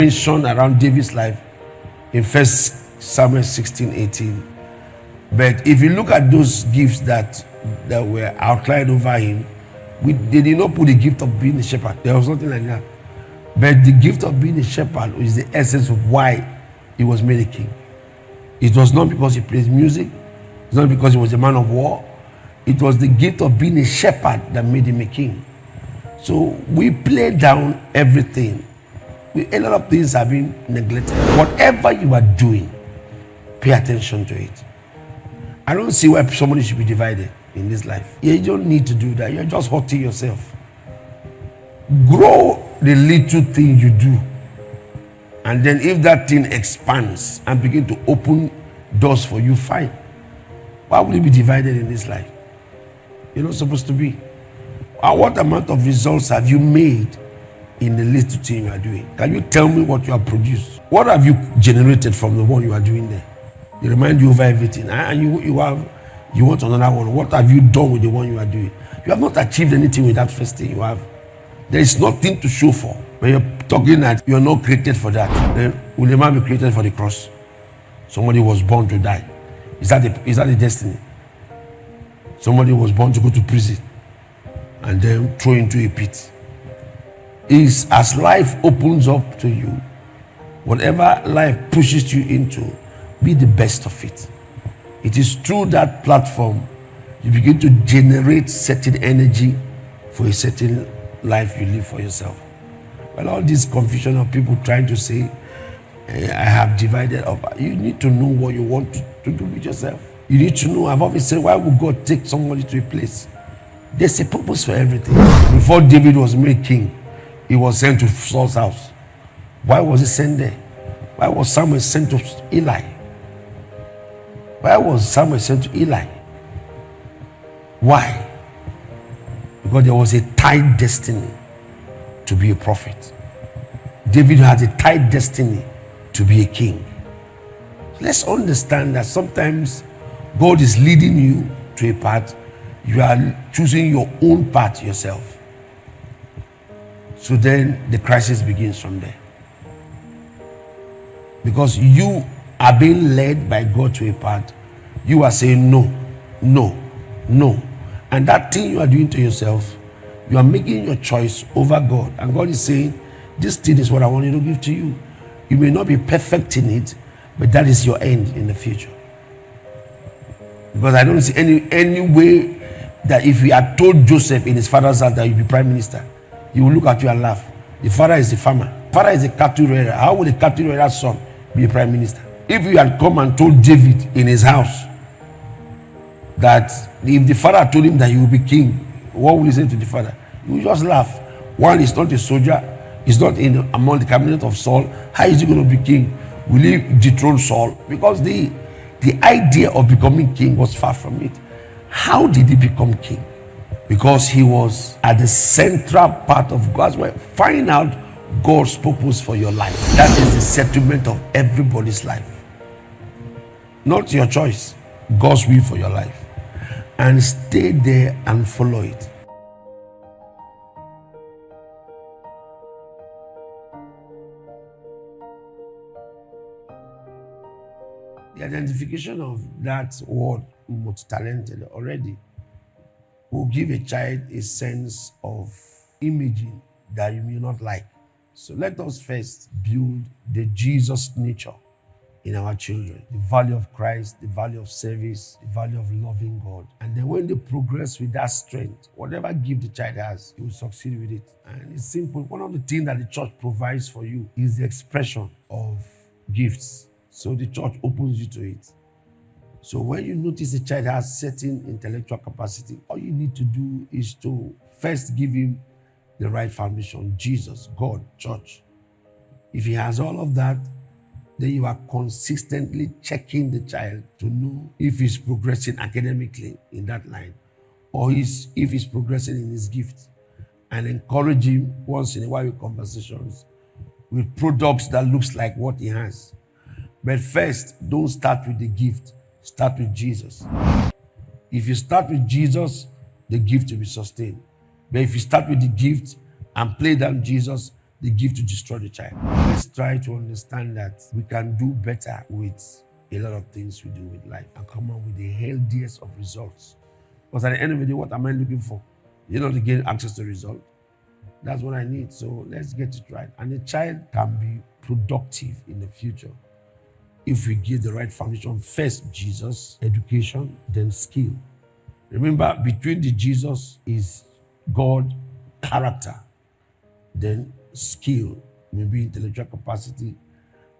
mentioned around David's life in 1 Samuel 16:18. But if you look at those gifts that were outlined over him, they did not put the gift of being a shepherd. There was nothing like that. But the gift of being a shepherd is the essence of why he was made a king. It was not because he plays music. It's not because he was a man of war. It was the gift of being a shepherd that made him a king. So we play down everything. A lot of things have been neglected. Whatever you are doing, pay attention to it. I don't see why somebody should be divided in this life. You don't need to do that. You're just hurting yourself. Grow the little thing you do. And then if that thing expands and begin to open doors for you, fine. Why would you be divided in this life? You're not supposed to be. What amount of results have you made in the little thing you are doing? Can you tell me what you have produced? What have you generated from the one you are doing there? They remind you over everything. And you want another one. What have you done with the one you are doing? You have not achieved anything with that first thing you have. There is nothing to show for. When you're talking that you're not created for that, then will a man be created for the cross? Somebody was born to die. Is that the destiny? Somebody was born to go to prison and then throw into a pit. Is as life opens up to you, whatever life pushes you into, be the best of it. It is through that platform you begin to generate certain energy for a certain life you live for yourself. Well, all this confusion of people trying to say, I have divided up. You need to know what you want to do with yourself. You need to know. I've always said, why would God take somebody to a place? There's a purpose for everything. Before David was made king, he was sent to Saul's house. Why was he sent there? Why was Samuel sent to Eli? Why was Samuel sent to Eli? Why? Because there was a tied destiny to be a prophet. David had a tied destiny to be a king. Let's understand that sometimes God is leading you to a path. You are choosing your own path yourself. So then the crisis begins from there. Because you are being led by God to a path. You are saying no, no, no. And that thing you are doing to yourself, you are making your choice over God. And God is saying, this thing is what I want you to give to you. You may not be perfect in it, but that is your end in the future. Because I don't see any way that if we had told Joseph in his father's house that he'd be prime minister, he will look at you and laugh. The father is the farmer. The father is a cattle raider. How would a cattle raider's son be a prime minister? If you had come and told David in his house that if the father told him that he will be king, what would he say to the father? He would just laugh. One is not a soldier. He's not among the cabinet of Saul. How is he going to be king? Will he dethrone Saul? Because the idea of becoming king was far from it. How did he become king? Because he was at the central part of God's way. Find out God's purpose for your life. That is the settlement of everybody's life. Not your choice. God's will for your life. And stay there and follow it. The identification of that word multi-talented already will give a child a sense of imaging that you may not like. So let us first build the Jesus nature in our children. The value of Christ, the value of service, the value of loving God. And then when they progress with that strength, whatever gift the child has, he will succeed with it. And it's simple. One of the things that the church provides for you is the expression of gifts. So the church opens you to it. So when you notice a child has certain intellectual capacity, all you need to do is to first give him the right foundation: Jesus, God, church. If he has all of that, then you are consistently checking the child to know if he's progressing academically in that line, or if he's progressing in his gift, and encourage him once in a while with conversations with products that looks like what he has. But first, don't start with the gift. Start with Jesus. If you start with Jesus, the gift will be sustained. But if you start with the gift and play down Jesus, the gift to destroy the child. Let's try to understand that we can do better with a lot of things we do with life and come up with the healthiest of results. Because at the end of the day, what am I looking for? You know, to gain access to the result. That's what I need. So let's get it right. And the child can be productive in the future if we give the right foundation. First, Jesus, education, then skill. Remember, between the Jesus is God, character, then skill, maybe intellectual capacity,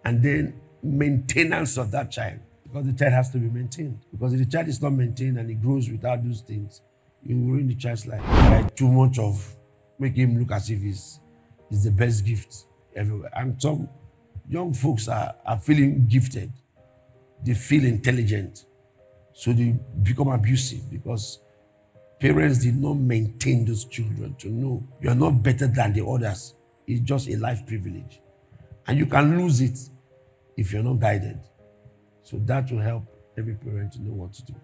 and then maintenance of that child. Because the child has to be maintained. Because if the child is not maintained and he grows without those things, you will ruin the child's life. Like too much of make him look as if he's the best gift everywhere. And some young folks are feeling gifted. They feel intelligent. So they become abusive because parents did not maintain those children to know you are not better than the others. It's just a life privilege. And you can lose it if you're not guided. So that will help every parent to know what to do.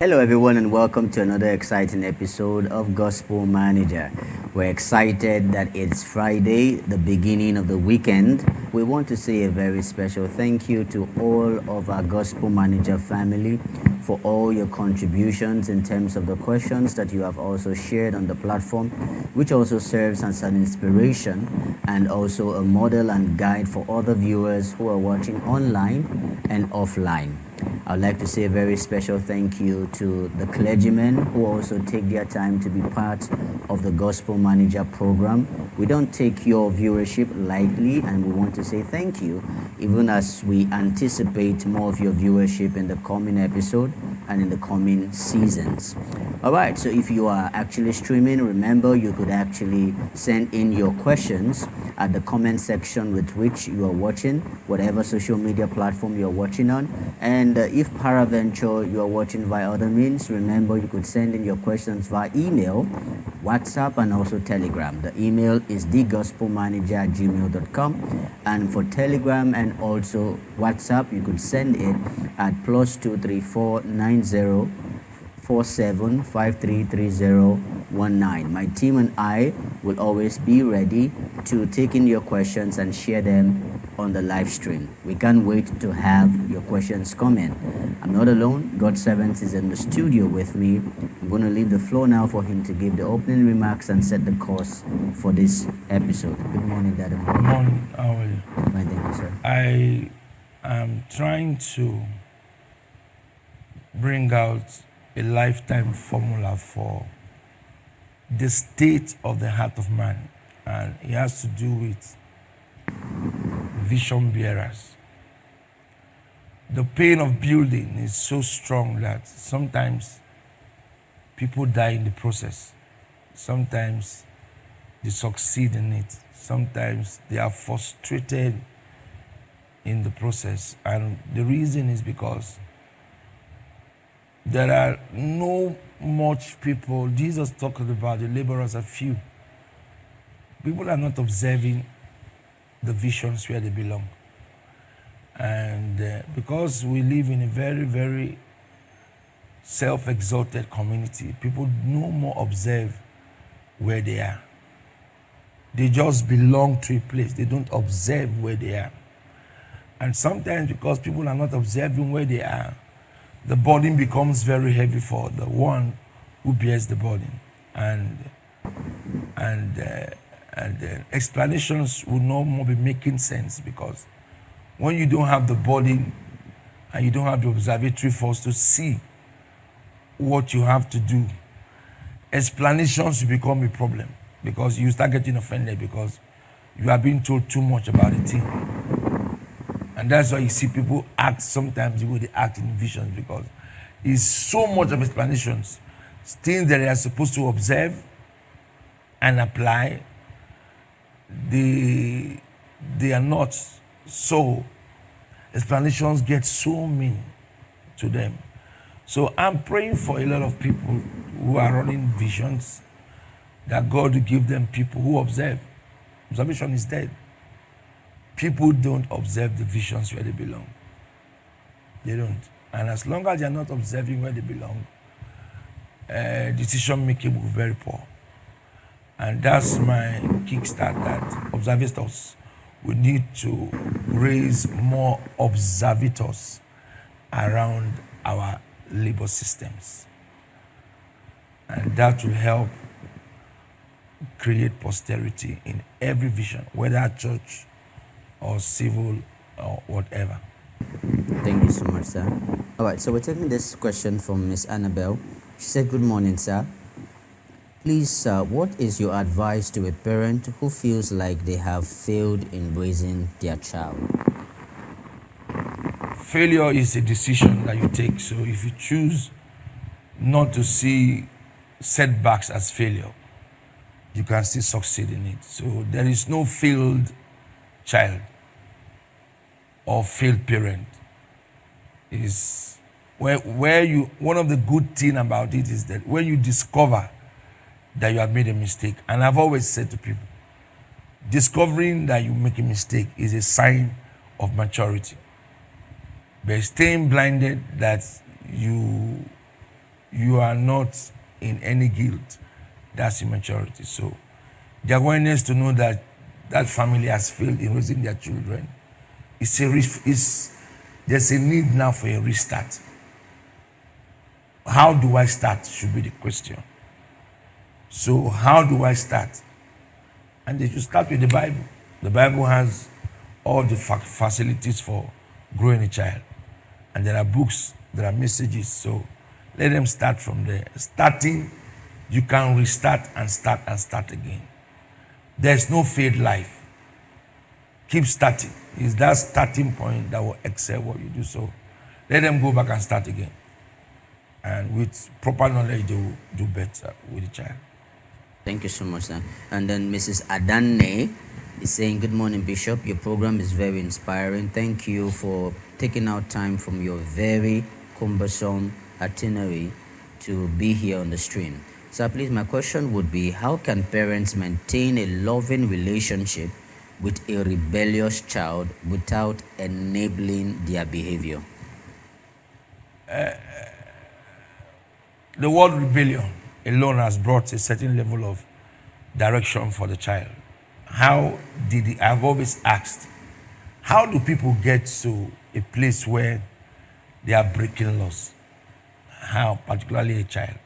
Hello, everyone, and welcome to another exciting episode of Gospel Manager. We're excited that it's Friday, the beginning of the weekend. We want to say a very special thank you to all of our Gospel Manager family for all your contributions in terms of the questions that you have also shared on the platform, which also serves as an inspiration and also a model and guide for other viewers who are watching online and offline. I'd like to say a very special thank you to the clergymen who also take their time to be part of the Gospel Manager program. We don't take your viewership lightly, and we want to say thank you, even as we anticipate more of your viewership in the coming episode and in the coming seasons. All right, so if you are actually streaming, remember you could actually send in your questions at the comment section with which you are watching, whatever social media platform you are watching on. And if paraventure you are watching via other means, remember you could send in your questions via email, WhatsApp, and also Telegram. The email is thegospelmanager@gmail.com, and for Telegram and also WhatsApp, you could send it at +23490 47533019. My team and I will always be ready to take in your questions and share them on the live stream. We can't wait to have your questions come in. I'm not alone. God's servant is in the studio with me. I'm going to leave the floor now for him to give the opening remarks and set the course for this episode. Good morning, Daddy. Good morning. How are you? Fine, thank you, sir. I am trying to bring out a lifetime formula for the state of the heart of man, and it has to do with vision bearers. The pain of building is so strong that sometimes people die in the process. Sometimes they succeed in it. Sometimes they are frustrated in the process. And the reason is because there are no much people. Jesus talked about the laborers are few. People are not observing the visions where they belong. And because we live in a very, very self-exalted community, people no more observe where they are. They just belong to a place. They don't observe where they are. And sometimes because people are not observing where they are, the burden becomes very heavy for the one who bears the burden. And And then explanations will no more be making sense, because when you don't have the body and you don't have the observatory force to see what you have to do, explanations will become a problem, because you start getting offended because you are being told too much about the thing. And that's why you see people act sometimes the way they act in visions, because it's so much of explanations, things that they are supposed to observe and apply, they are not. So explanations get so many to them. So I'm praying for a lot of people who are running visions, that God will give them people who observe. Observation is dead. People don't observe the visions where they belong. They don't. And as long as they are not observing where they belong, decision making will be very poor. And that's my kickstart, that observators, we need to raise more observators around our labor systems. And that will help create posterity in every vision, whether church or civil or whatever. Thank you so much, sir. All right, so we're taking this question from Miss Annabelle. She said, "Good morning, sir. Please, sir, what is your advice to a parent who feels like they have failed in raising their child?" Failure is a decision that you take. So if you choose not to see setbacks as failure, you can still succeed in it. So there is no failed child or failed parent. Is where you, one of the good thing about it is that when you discover that you have made a mistake, and I've always said to people, discovering that you make a mistake is a sign of maturity. But staying blinded that you are not in any guilt, that's immaturity. So the awareness to know that that family has failed in raising their children, there's a need now for a restart. How do I start should be the question. So how do I start? And they should start with the Bible. The Bible has all the facilities for growing a child. And there are books, there are messages. So let them start from there. Starting, you can restart and start again. There's no failed life. Keep starting. It's that starting point that will excel what you do. So let them go back and start again. And with proper knowledge, they will do better with the child. Thank you so much, sir. And then Mrs. Adane is saying, "Good morning, Bishop. Your program is very inspiring. Thank you for taking out time from your very cumbersome itinerary to be here on the stream. Sir, please, my question would be, how can parents maintain a loving relationship with a rebellious child without enabling their behavior?" The word rebellion alone has brought a certain level of direction for the child. I've always asked, how do people get to a place where they are breaking laws? How, particularly a child?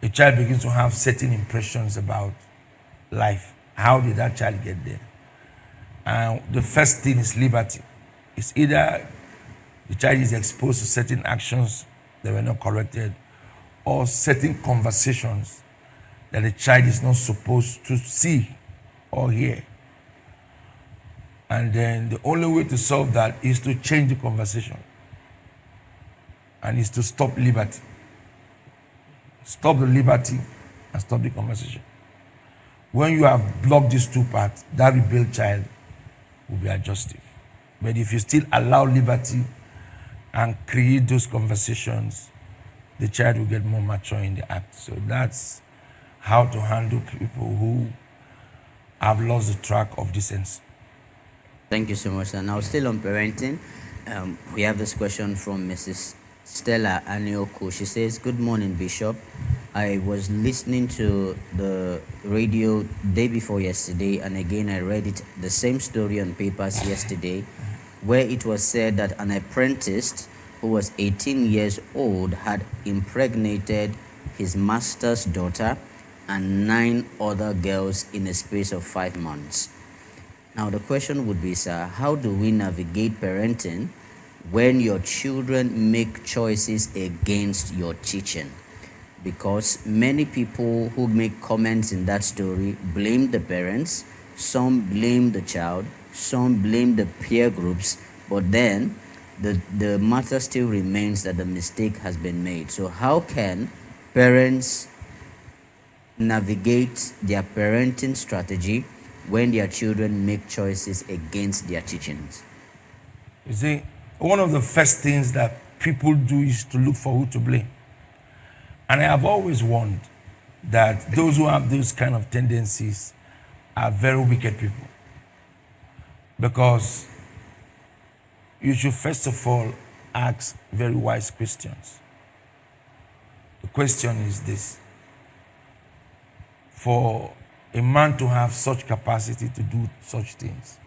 A child begins to have certain impressions about life. How did that child get there? And the first thing is liberty. It's either the child is exposed to certain actions that were not corrected, or certain conversations that the child is not supposed to see or hear. And then the only way to solve that is to change the conversation, and is to stop liberty. Stop the liberty and stop the conversation. When you have blocked these two parts, that rebelled child will be adjustive. But if you still allow liberty and create those conversations, the child will get more mature in the act. So that's how to handle people who have lost the track of decency. Thank you so much, sir. Now, still on parenting, we have this question from Mrs. Stella Anioku. She says, "Good morning, Bishop. I was listening to the radio day before yesterday, and again I read it, the same story on papers yesterday, where it was said that an apprentice who was 18 years old had impregnated his master's daughter and 9 other girls in a space of 5 months. Now, the question would be, sir, how do we navigate parenting when your children make choices against your teaching? Because many people who make comments in that story blame the parents, some blame the child, some blame the peer groups, but then the matter still remains that the mistake has been made. So how can parents navigate their parenting strategy when their children make choices against their teachings? You see, one of the first things that people do is to look for who to blame. And I have always warned that those who have those kind of tendencies are very wicked people. Because you should first of all ask very wise questions. The question is this: for a man to have such capacity to do such things,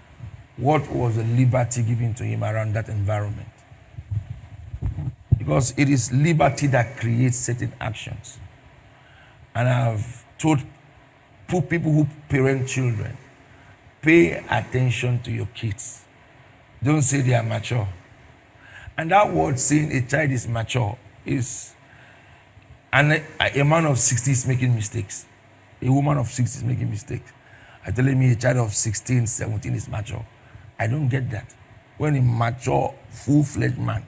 what was the liberty given to him around that environment? Because it is liberty that creates certain actions. And I've told people who parent children, pay attention to your kids. Don't say they are mature. And that word saying a child is mature is, and a man of 60 is making mistakes. A woman of 60 is making mistakes. Are telling me a child of 16, 17 is mature. I don't get that. When a mature, full-fledged man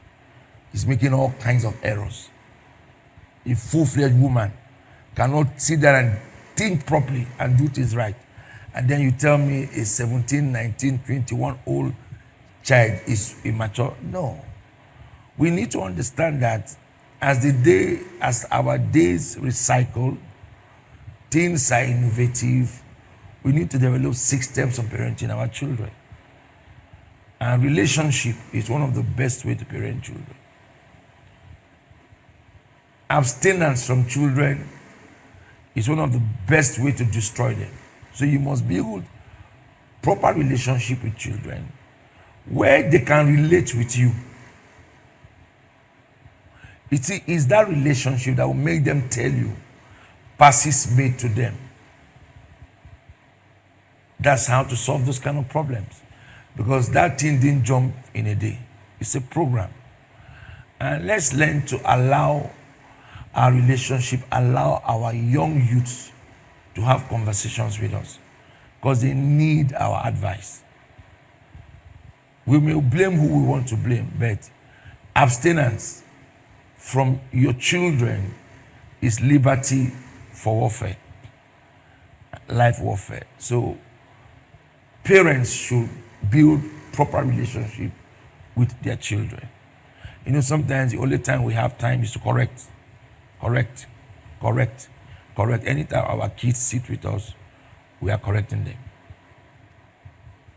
is making all kinds of errors. A full-fledged woman cannot sit there and think properly and do things right. And then you tell me a 17, 19, 21-old child is immature. No. We need to understand that as our days recycle, things are innovative. We need to develop systems of parenting our children. And relationship is one of the best ways to parent children. Abstinence from children is one of the best ways to destroy them. So you must build proper relationship with children where they can relate with you. It is that relationship that will make them tell you passes made to them. That's how to solve those kind of problems. Because that thing didn't jump in a day. It's a program. And let's learn to allow our relationship, allow our young youths to have conversations with us. Because they need our advice. We may blame who we want to blame, but abstinence from your children is liberty for warfare, life warfare. So parents should build proper relationship with their children. You know, sometimes the only time we have time is to correct. Anytime our kids sit with us, we are correcting them.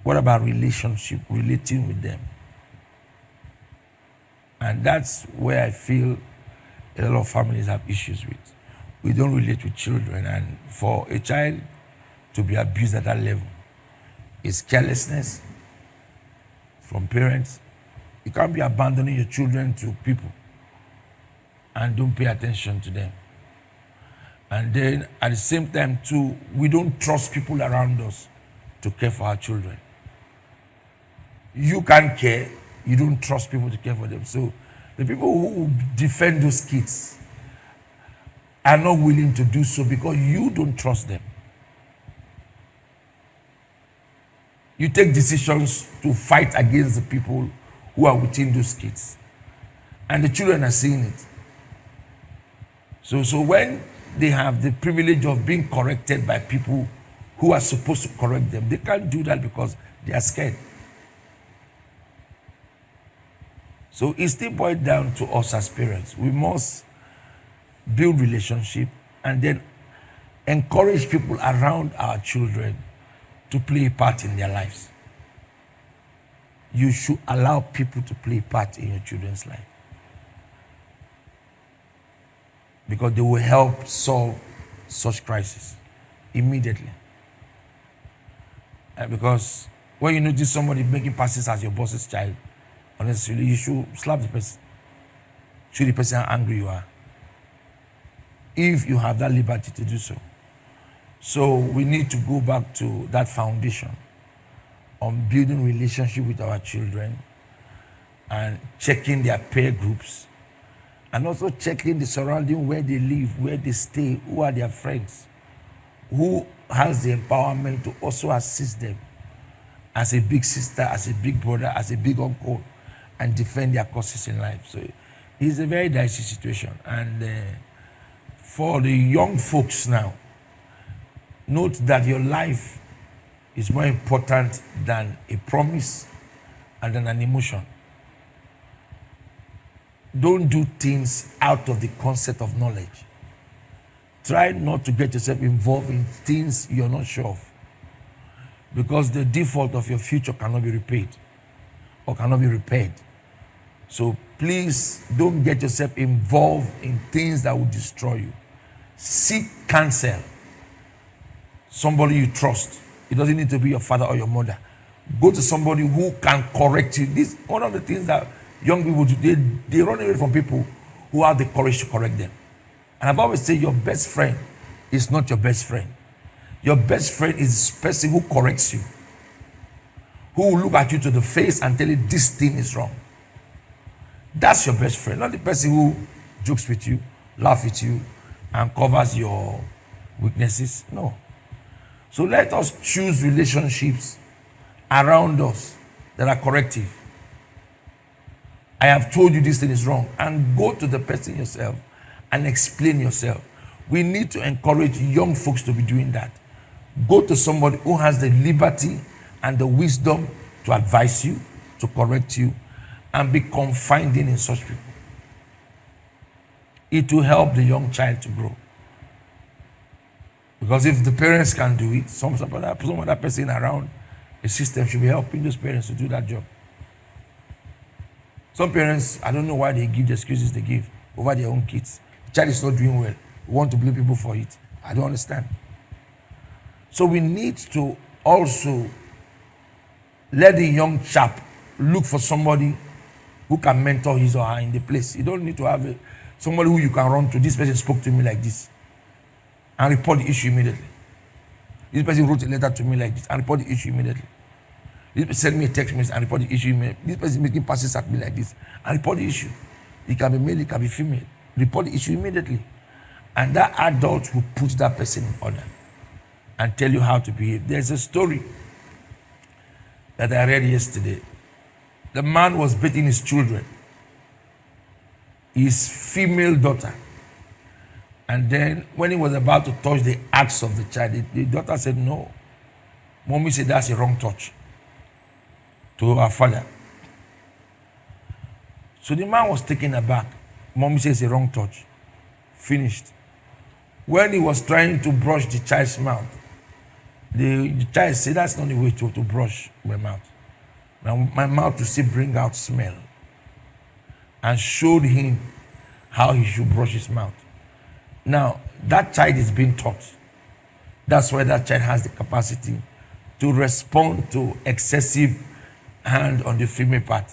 What about relationship, relating with them? And that's where I feel a lot of families have issues with. We don't relate with children, and for a child to be abused at that level is carelessness from parents. You can't be abandoning your children to people and don't pay attention to them. And then at the same time too, we don't trust people around us to care for our children. You can't care, you don't trust people to care for them. So the people who defend those kids are not willing to do so because you don't trust them. You take decisions to fight against the people who are within those kids. And the children are seeing it. So when they have the privilege of being corrected by people who are supposed to correct them, they can't do that because they are scared. So it still boils down to us as parents. We must build relationship and then encourage people around our children to play a part in their lives. You should allow people to play a part in your children's life, because they will help solve such crises immediately. Because when you notice somebody making passes as your boss's child, honestly, you should slap the person. Show the person how angry you are, if you have that liberty to do so. So we need to go back to that foundation on building relationship with our children and checking their peer groups and also checking the surrounding, where they live, where they stay, who are their friends, who has the empowerment to also assist them as a big sister, as a big brother, as a big uncle, and defend their causes in life. So it's a very dicey situation. And for the young folks now, note that your life is more important than a promise and than an emotion. Don't do things out of the concept of knowledge. Try not to get yourself involved in things you're not sure of, because the default of your future cannot be repaid or cannot be repaired. So please don't get yourself involved in things that will destroy you. Seek counsel. Somebody you trust. It doesn't need to be your father or your mother. Go to somebody who can correct you. This one of the things that young people do. They run away from people who have the courage to correct them. And I've always said your best friend is not your best friend. Your best friend is the person who corrects you, who will look at you to the face and tell you this thing is wrong. That's your best friend, not the person who jokes with you, laughs with you, and covers your weaknesses. No. So let us choose relationships around us that are corrective. I have told you this thing is wrong, and go to the person yourself and explain yourself. We need to encourage young folks to be doing that. Go to somebody who has the liberty and the wisdom to advise you, to correct you, and be confiding in such people. It will help the young child to grow. Because if the parents can do it, some other person around the system should be helping those parents to do that job. Some parents, I don't know why they give the excuses they give over their own kids. The child is not doing well. We want to blame people for it. I don't understand. So we need to also let the young chap look for somebody who can mentor his or her in the place. You don't need to have somebody who you can run to. This person spoke to me like this, and report the issue immediately. This person wrote a letter to me like this, and report the issue immediately. This person sent me a text message and report the issue immediately. This person is making passes at me like this, and report the issue. It can be male, it can be female. Report the issue immediately. And that adult will put that person in order and tell you how to behave. There's a story that I read yesterday. The man was beating his children, his female daughter. And then when he was about to touch the axe of the child, the daughter said, no. Mommy said that's a wrong touch to her father. So the man was taken aback. Mommy says a wrong touch. Finished. When he was trying to brush the child's mouth, the child said, that's not the way to brush my mouth. My mouth will still bring out smell. And showed him how he should brush his mouth. Now, that child is being taught. That's why that child has the capacity to respond to excessive hand on the female part.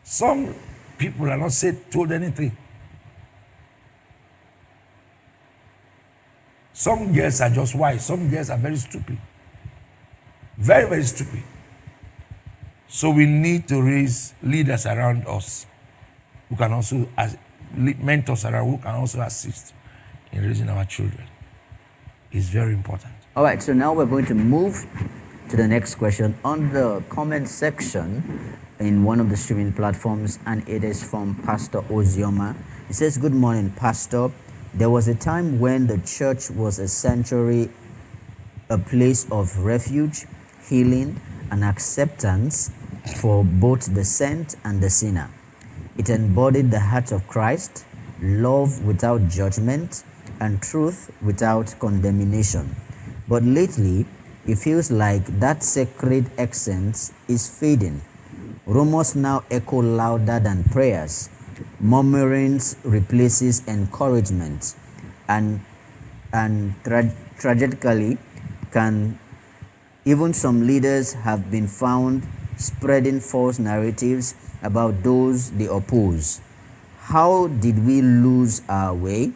Some people are not told anything. Some girls are just wise. Some girls are very stupid. Very, very stupid. So we need to raise leaders around us who can also, mentors around who can also assist in raising our children. It's very important. All right, so now we're going to move to the next question on the comment section in one of the streaming platforms, and it is from Pastor Ozioma. It says, good morning, Pastor. There was a time when the church was essentially a place of refuge, healing, and acceptance for both the saint and the sinner. It embodied the heart of Christ, love without judgment, and truth without condemnation. But lately, it feels like that sacred essence is fading. Rumors now echo louder than prayers. Murmurings replaces encouragement, and tragically, even some leaders have been found spreading false narratives about those they oppose. How did we lose our way?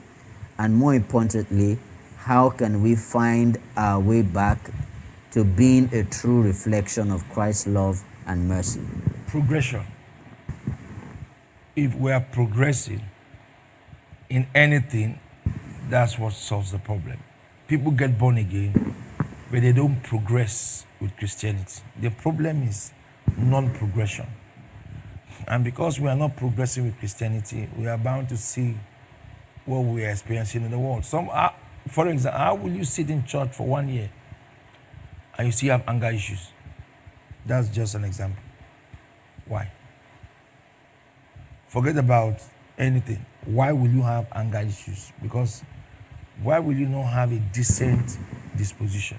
And more importantly, how can we find our way back to being a true reflection of Christ's love and mercy? Progression. If we are progressing in anything, that's what solves the problem. People get born again, but they don't progress with Christianity. The problem is non-progression. And because we are not progressing with Christianity, we are bound to see what we are experiencing in the world. For example, how will you sit in church for 1 year and you still have anger issues? That's just an example. Why? Forget about anything. Why will you have anger issues? Because why will you not have a decent disposition?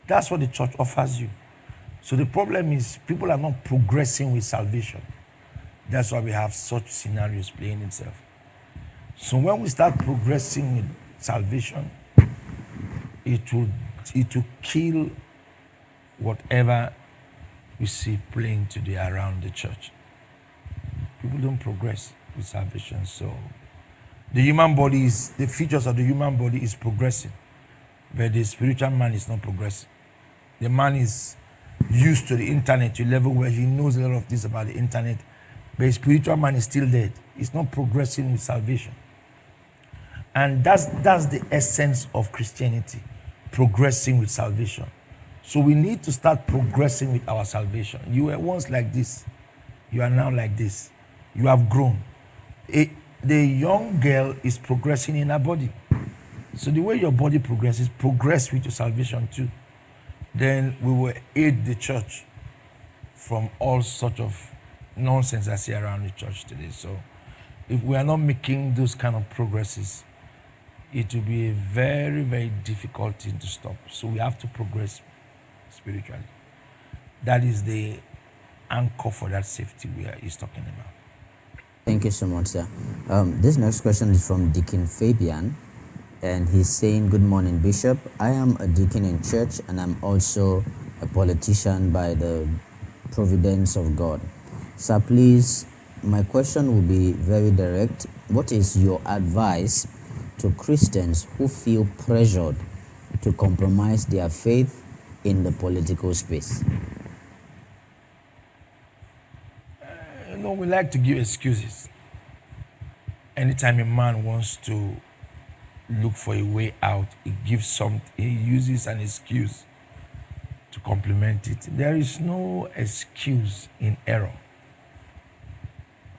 That's what the church offers you. So the problem is people are not progressing with salvation. That's why we have such scenarios playing itself. So when we start progressing with salvation, it will kill whatever we see playing today around the church. People don't progress with salvation. So the features of the human body is progressing, but the spiritual man is not progressing. The man is used to the internet to a level where he knows a lot of things about the internet, but the spiritual man is still dead. He's not progressing with salvation. And that's the essence of Christianity, progressing with salvation. So we need to start progressing with our salvation. You were once like this. You are now like this. You have grown. The young girl is progressing in her body. So the way your body progresses, progress with your salvation too. Then we will aid the church from all sorts of nonsense I see around the church today. So if we are not making those kind of progresses, it will be a very, very difficult thing to stop. So we have to progress spiritually. That is the anchor for that safety he's talking about. Thank you so much, sir. This next question is from Deacon Fabian, and he's saying, "Good morning, Bishop. I am a deacon in church, and I'm also a politician by the providence of God. Sir, please, my question will be very direct. What is your advice to Christians who feel pressured to compromise their faith in the political space?" We like to give excuses. Anytime a man wants to look for a way out, he uses an excuse to complement it. There is no excuse in error.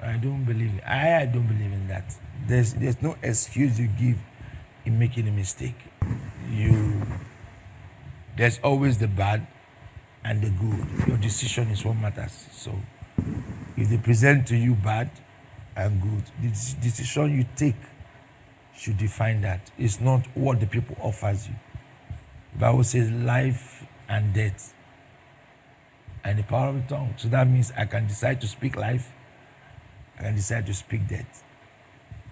I don't believe it. I don't believe in that. There's no excuse you give in making a mistake. There's always the bad and the good. Your decision is what matters. So if they present to you bad and good, the decision you take should define that. It's not what the people offers you. The Bible says life and death and the power of the tongue. So that means I can decide to speak life, I can decide to speak death.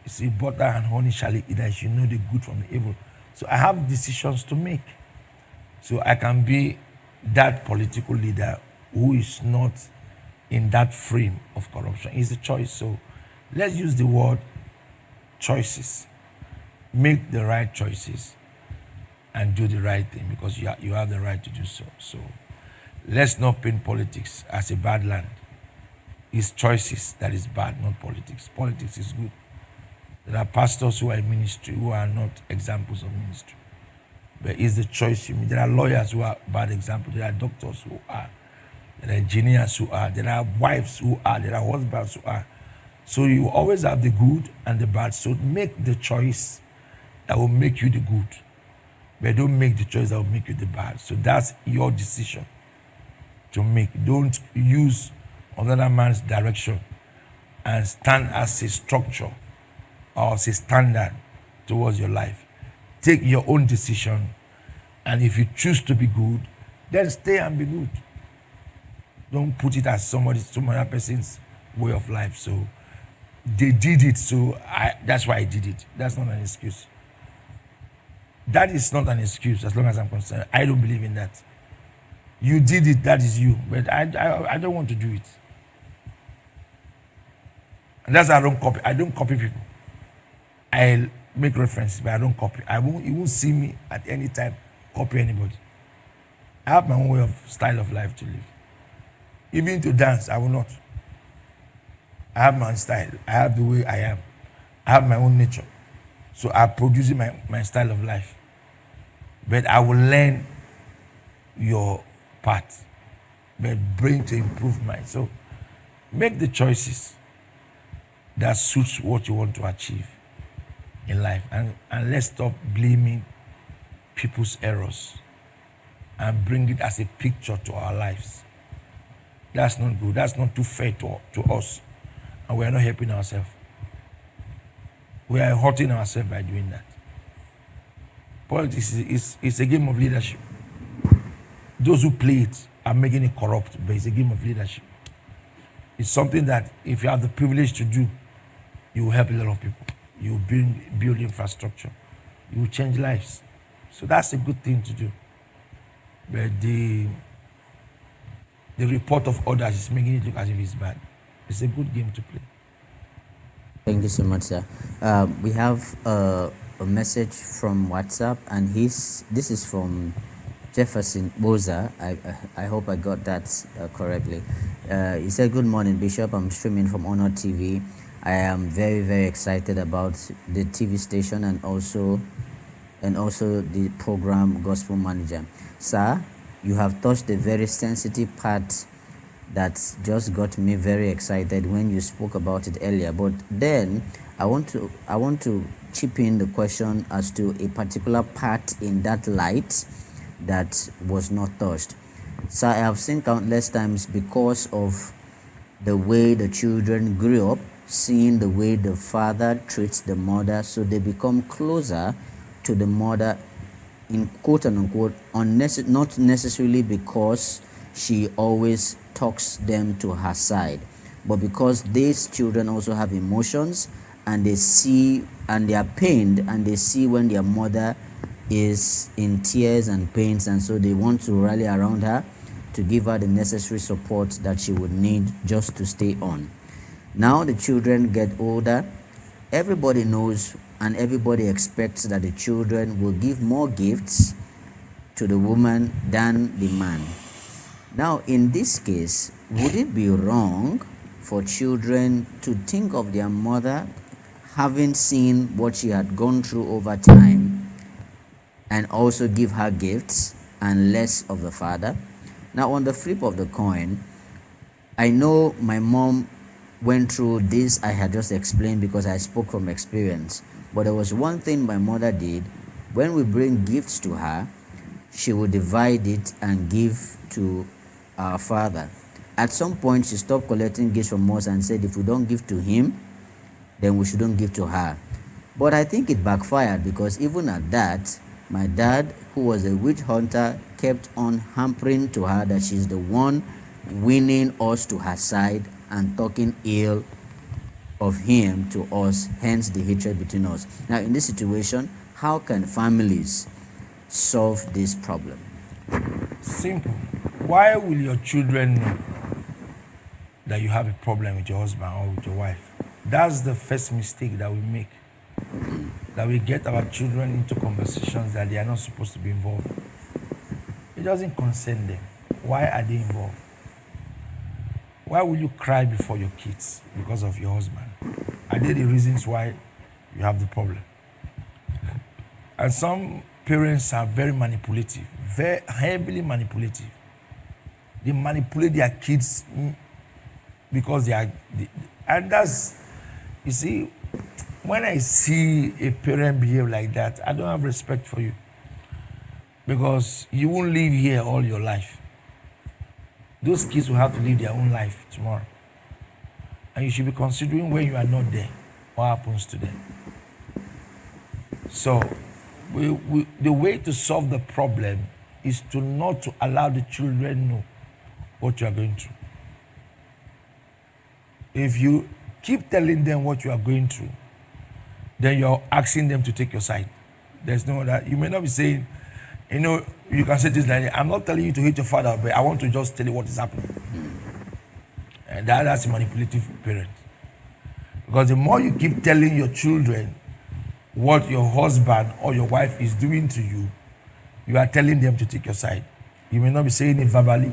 You see, butter and honey shall eat, that you know the good from the evil. So I have decisions to make. So I can be that political leader who is not in that frame of corruption. It's a choice. So let's use the word choices. Make the right choices and do the right thing, because you have the right to do so. So let's not paint politics as a bad land. It's choices that is bad, not politics. Politics is good. There are pastors who are in ministry who are not examples of ministry. But it's the choice you make. There are lawyers who are bad examples. There are doctors who are. There are engineers who are. There are wives who are. There are husbands who are. So you always have the good and the bad. So make the choice that will make you the good. But don't make the choice that will make you the bad. So that's your decision to make. Don't use another man's direction and stand as a structure or as a standard towards your life. Take your own decision, and if you choose to be good, then stay and be good. Don't put it as some other person's way of life. So they did it, so that's why I did it. That's not an excuse. That is not an excuse as long as I'm concerned. I don't believe in that. You did it, that is you. But I don't want to do it. And that's why I don't copy people. make references, but I don't copy. You won't see me at any time copy anybody. I have my own way of style of life to live. Even to dance, I will not. I have my own style. I have the way I am. I have my own nature. So I'm producing my style of life. But I will learn your part, but bring to improve mine. So make the choices that suits what you want to achieve in life. And let's stop blaming people's errors and bring it as a picture to our lives. That's not good. That's not too fair to us. And we are not helping ourselves. We are hurting ourselves by doing that. Politics is a game of leadership. Those who play it are making it corrupt, but it's a game of leadership. It's something that if you have the privilege to do, you will help a lot of people. You will build infrastructure. You will change lives. So that's a good thing to do. But the report of others is making it look as if it's bad. It's a good game to play. Thank you so much, sir. We have a message from WhatsApp, and this is from Jefferson Boza. I hope I got that correctly. He said, "Good morning, Bishop. I'm streaming from Honor TV. I am very, very excited about the TV station and also the program Gospel Manager. Sir, you have touched a very sensitive part that just got me very excited when you spoke about it earlier. But then I want to chip in the question as to a particular part in that light that was not touched. So I have seen countless times, because of the way the children grew up, seeing the way the father treats the mother, so they become closer to the mother, in quote unquote, not necessarily because she always talks them to her side, but because these children also have emotions, and they see, and they are pained, and they see when their mother is in tears and pains, and so they want to rally around her to give her the necessary support that she would need just to stay on. Now the children get older. Everybody knows and everybody expects that the children will give more gifts to the woman than the man. Now, in this case, would it be wrong for children to think of their mother, having seen what she had gone through over time, and also give her gifts and less of the father? Now, on the flip of the coin, I know my mom went through this I had just explained because I spoke from experience. But there was one thing my mother did. When we bring gifts to her, she would divide it and give to our father. At some point, she stopped collecting gifts from us and said, if we don't give to him, then we shouldn't give to her. But I think it backfired, because even at that, my dad, who was a witch hunter, kept on hampering to her that she's the one winning us to her side and talking ill of him to us, hence the hatred between us. Now, in this situation, how can families solve this problem? Simple. Why will your children know that you have a problem with your husband or with your wife? That's the first mistake that we make. That we get our children into conversations that they are not supposed to be involved in. It doesn't concern them. Why are they involved? Why will you cry before your kids because of your husband? Are they the reasons why you have the problem? And some parents are very manipulative, very heavily manipulative. They manipulate their kids because and that's, you see, when I see a parent behave like that, I don't have respect for you, because you won't live here all your life. Those kids will have to live their own life tomorrow. And you should be considering, when you are not there, what happens to them. So the way to solve the problem is to not to allow the children know what you are going through. If you keep telling them what you are going through, then you're asking them to take your side. There's no other. You may not be saying, you can say this like, I'm not telling you to hate your father, but I want to just tell you what is happening. And that's a manipulative parent. Because the more you keep telling your children what your husband or your wife is doing to you, you are telling them to take your side. You may not be saying it verbally,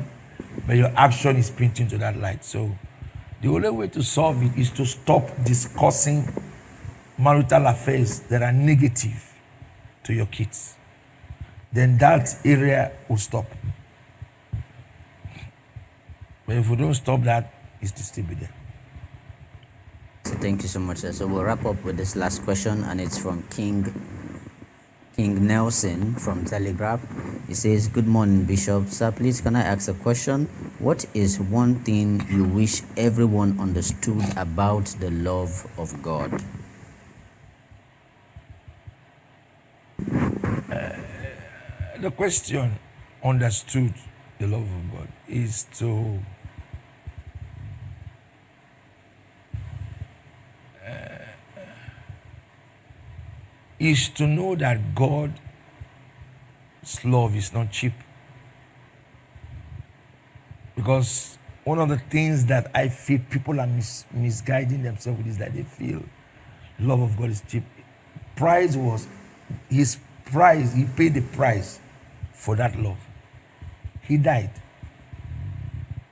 but your action is pointing to that light. So the only way to solve it is to stop discussing marital affairs that are negative to your kids. Then that area will stop. But if we don't stop that, it's to still be there. So thank you so much, sir. So we'll wrap up with this last question, and it's from King Nelson from Telegraph. He says, "Good morning, Bishop. Sir, please can I ask a question? What is one thing you wish everyone understood about the love of God?" The question, understood the love of God, is to know that God's love is not cheap. Because one of the things that I feel people are misguiding themselves with is that they feel love of God is cheap. Price was his price, he paid the price for that love. He died.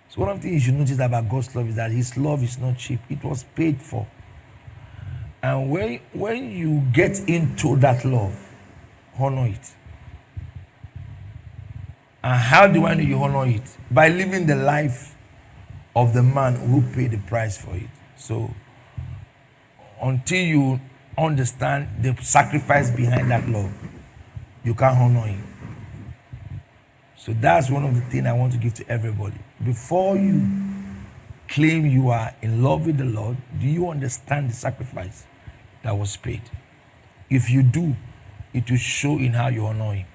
So one of the things you should notice about God's love is that his love is not cheap. It was paid for. And when you get into that love, honor it. And how do I know you honor it? By living the life of the man who paid the price for it. So until you understand the sacrifice behind that love, you can't honor him. So that's one of the things I want to give to everybody. Before you claim you are in love with the Lord, do you understand the sacrifice that was paid? If you do, it will show in how you honor him.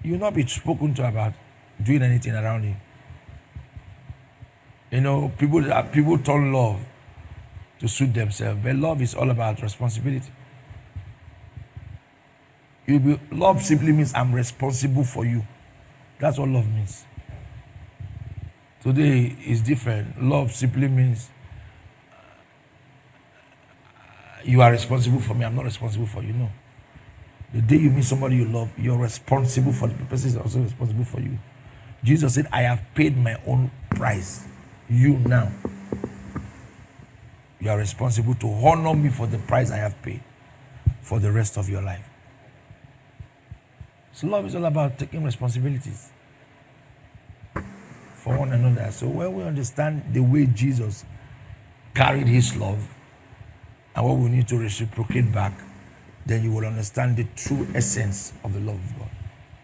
You will not be spoken to about doing anything around him. You know, people turn love to suit themselves, but love is all about responsibility. Love simply means I'm responsible for you. That's what love means. Today is different. Love simply means you are responsible for me, I'm not responsible for you. No. The day you meet somebody you love, you're responsible for the person is also responsible for you. Jesus said, I have paid my own price. You now, you are responsible to honor me for the price I have paid for the rest of your life. So love is all about taking responsibilities for one another. So when we understand the way Jesus carried his love and what we need to reciprocate back, then you will understand the true essence of the love of God.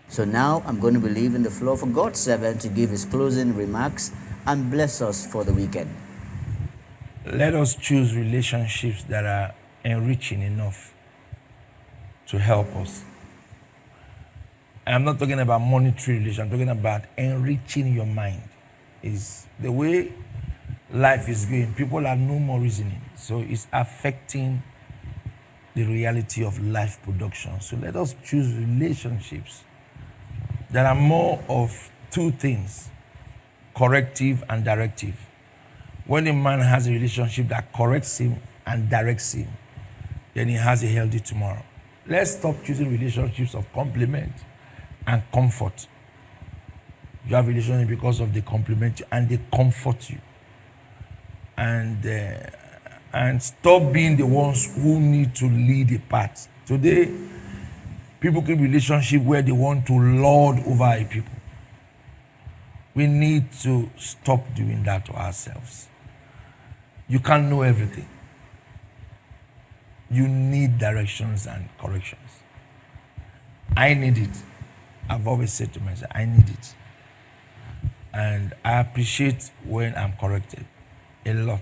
So now I'm going to be leaving the floor for God's servant to give his closing remarks and bless us for the weekend. Let us choose relationships that are enriching enough to help us. I'm not talking about monetary relations, I'm talking about enriching your mind. Is the way life is going, people are no more reasoning. So it's affecting the reality of life production. So let us choose relationships that are more of two things, corrective and directive. When a man has a relationship that corrects him and directs him, then he has a healthy tomorrow. Let's stop choosing relationships of compliment and comfort. You have a relationship because of they compliment you and they comfort you. And stop being the ones who need to lead a path. Today, people keep relationship where they want to lord over a people. We need to stop doing that to ourselves. You can't know everything. You need directions and corrections. I need it. I've always said to myself, I need it. And I appreciate when I'm corrected. A lot.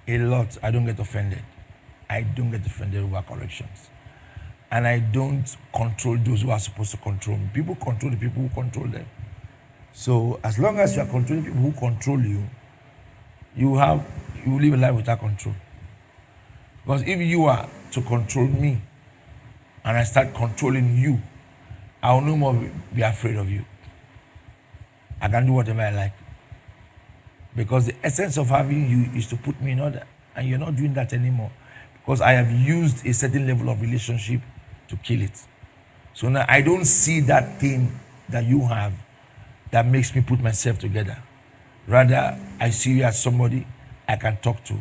A lot. I don't get offended. I don't get offended over corrections. And I don't control those who are supposed to control me. People control the people who control them. So as long as you are controlling people who control you, you live a life without control. Because if you are to control me and I start controlling you, I will no more be afraid of you. I can do whatever I like. Because the essence of having you is to put me in order. And you're not doing that anymore. Because I have used a certain level of relationship to kill it. So now I don't see that thing that you have that makes me put myself together. Rather, I see you as somebody I can talk to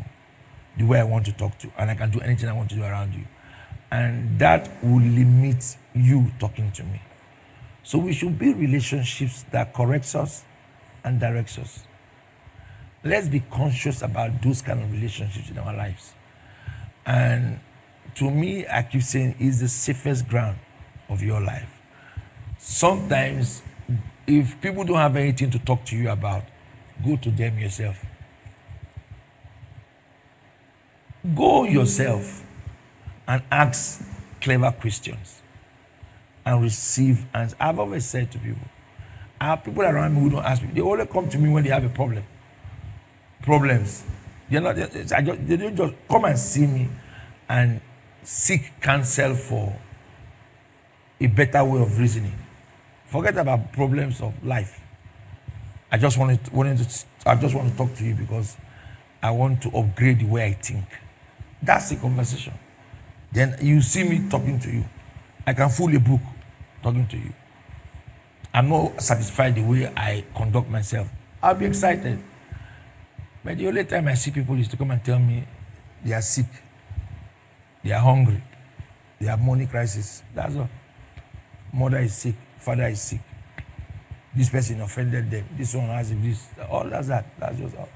the way I want to talk to, and I can do anything I want to do around you. And that will limit you talking to me. So we should build relationships that corrects us and directs us. Let's be conscious about those kind of relationships in our lives. And to me, I keep saying, it's the safest ground of your life. Sometimes, if people don't have anything to talk to you about, go to them yourself. Go yourself and ask clever questions and receive answers. I've always said to people, I have people around me who don't ask me. They only come to me when they have a problem. Problems. They don't just come and see me and seek counsel for a better way of reasoning. Forget about problems of life. I just want to talk to you because I want to upgrade the way I think. That's the conversation. Then you see me talking to you. I can fool a book talking to you. I'm not satisfied the way I conduct myself. I'll be excited. But the only time I see people is to come and tell me they are sick, they are hungry, they have money crisis. That's all. Mother is sick, father is sick. This person offended them. This one has this. All that's that. That's just all.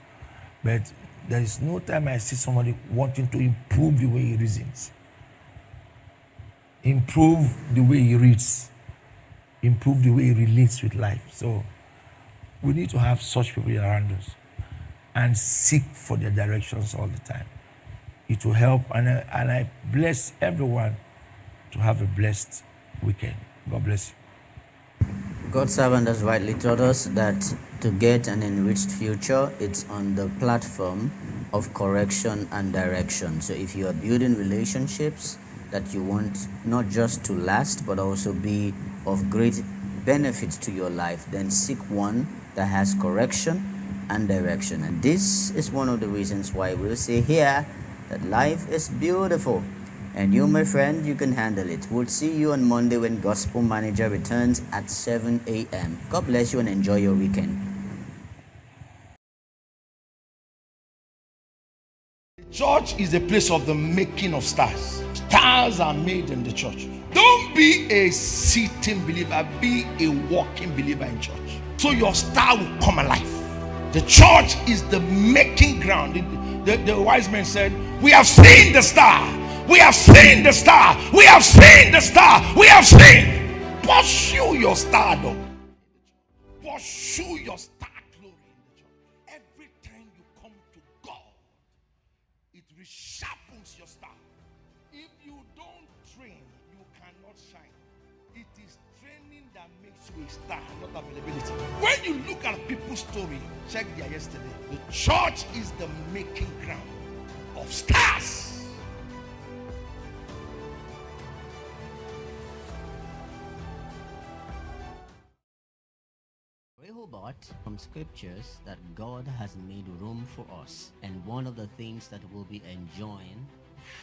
But there is no time I see somebody wanting to improve the way he reasons, improve the way he reads, improve the way he relates with life. So we need to have such people around us and seek for their directions all the time. It will help, and I bless everyone to have a blessed weekend. God bless you. God's servant has rightly taught us that to get an enriched future, it's on the platform of correction and direction. So if you are building relationships that you want not just to last, but also be of great benefit to your life, then seek one that has correction and direction. And this is one of the reasons why we'll say here that life is beautiful. And you, my friend, you can handle it. We'll see you on Monday when Gospel Manager returns at 7 a.m. God bless you and enjoy your weekend. Church is a place of the making of stars. Stars are made in the church. Don't be a sitting believer, be a walking believer in church. So your star will come alive. The church is the making ground. The wise men said, we have seen the star. We have seen the star. We have seen the star. We have seen. Pursue your stardom. Pursue your star glory in the church. Every time you come to God, it resharpens your star. If you don't train, you cannot shine. It is training that makes you a star, not availability. When you look at people's story, check there yesterday. The church is the making ground of stars. Rehoboth from scriptures that God has made room for us, and one of the things that we'll be enjoying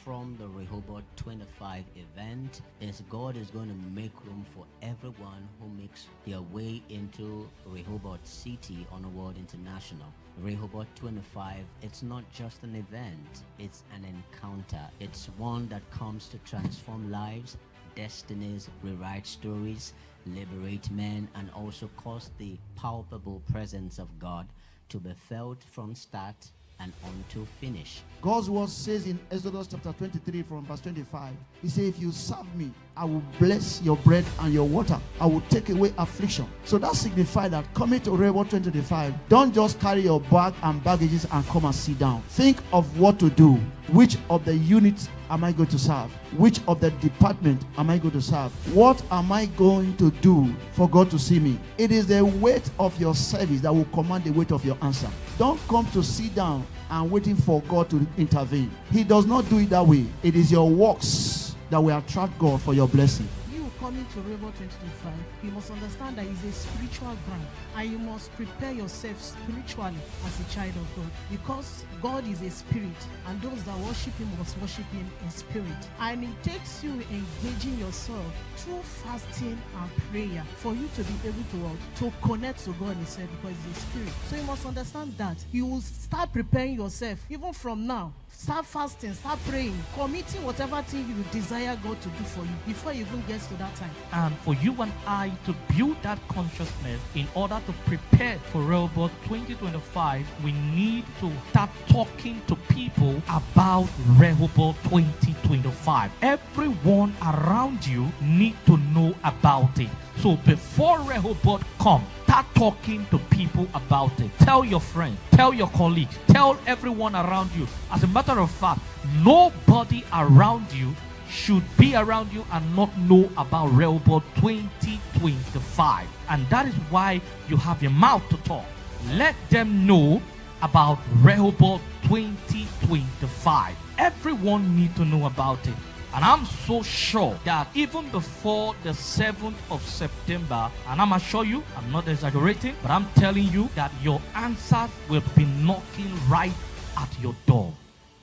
from the Rehoboth 25 event is God is going to make room for everyone who makes their way into Rehoboth City on a World International. Rehoboth 25, it's not just an event, it's an encounter. It's one that comes to transform lives, destinies, rewrite stories, liberate men, and also cause the palpable presence of God to be felt from start and unto finish. God's word says in Exodus chapter 23 from verse 25, he says, if you serve me, I will bless your bread and your water. I will take away affliction. So that signifies that coming to Rehoboth 2025, don't just carry your bag and baggages and come and sit down. Think of what to do. Which of the units am I going to serve? Which of the department am I going to serve? What am I going to do for God to see me? It is the weight of your service that will command the weight of your answer. Don't come to sit down and waiting for God to intervene. He does not do it that way. It is your works that will attract God for your blessing. You coming to Rebel 2025, you must understand that it's a spiritual ground, and you must prepare yourself spiritually as a child of God, because God is a spirit, and those that worship him must worship him in spirit. And it takes you engaging yourself through fasting and prayer for you to be able to connect to God himself, because he's a spirit. So you must understand that. You will start preparing yourself even from now. Start fasting, start praying, committing whatever thing you desire God to do for you before you even get to that time. And for you and I to build that consciousness in order to prepare for Rehoboth 2025, we need to start talking to people about Rehoboth 2025. Everyone around you need to know about it. So before Rehoboth comes, start talking to people about it. Tell your friends, tell your colleagues, tell everyone around you. As a matter of fact, nobody around you should be around you and not know about Rehoboth 2025. And that is why you have your mouth to talk. Let them know about Rehoboth 2025. Everyone needs to know about it. And I'm so sure that even before the 7th of September, and I'm assure you, I'm not exaggerating, but I'm telling you that your answers will be knocking right at your door.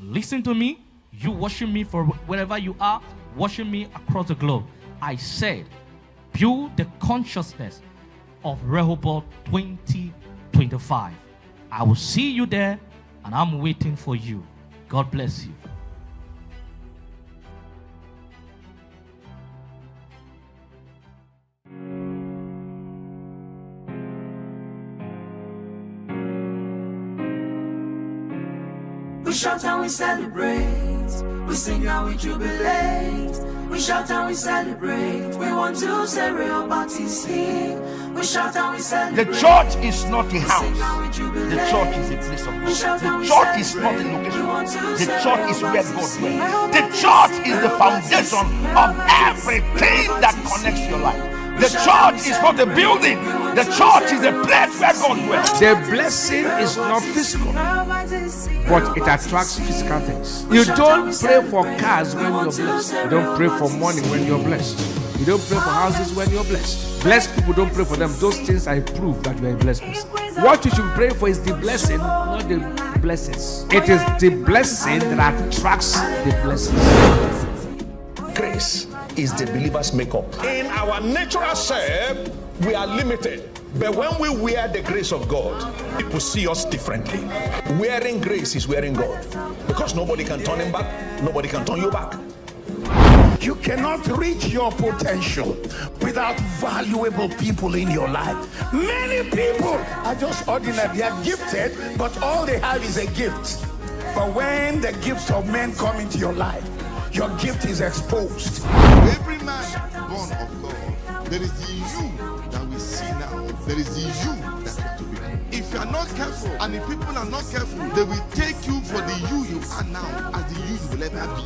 Listen to me, you watching me for wherever you are, watching me across the globe. I said, build the consciousness of Rehoboth 2025. I will see you there, and I'm waiting for you. God bless you. We shout and we celebrate, we sing and we jubilate. We shout and we celebrate, we want to say Rehoboth is here. We shout and we celebrate. The church is not a house. The church is a place of God. The church is not a location. The church is where God dwells. The church is the foundation of everything that connects your life. The church is not a building. The church is a place where God dwells. The blessing is not physical, but it attracts physical things. You don't pray for cars when you're blessed. You don't pray for money when you're blessed. You don't pray for houses when you're blessed. Blessed people don't pray for them. Those things are proof that you're a blessed person. What you should pray for is the blessing, not the blessings. It is the blessing that attracts the blessings. Grace is the believer's makeup. In our natural self, we are limited. But when we wear the grace of God, people see us differently. Wearing grace is wearing God. Because nobody can turn him back. Nobody can turn you back. You cannot reach your potential without valuable people in your life. Many people are just ordinary. They are gifted, but all they have is a gift. But when the gifts of men come into your life, your gift is exposed. Every man born of God, there is the you that we see now. There is the you that we are to become. If you are not careful, and if people are not careful, they will take you for the you are now as the you will ever be.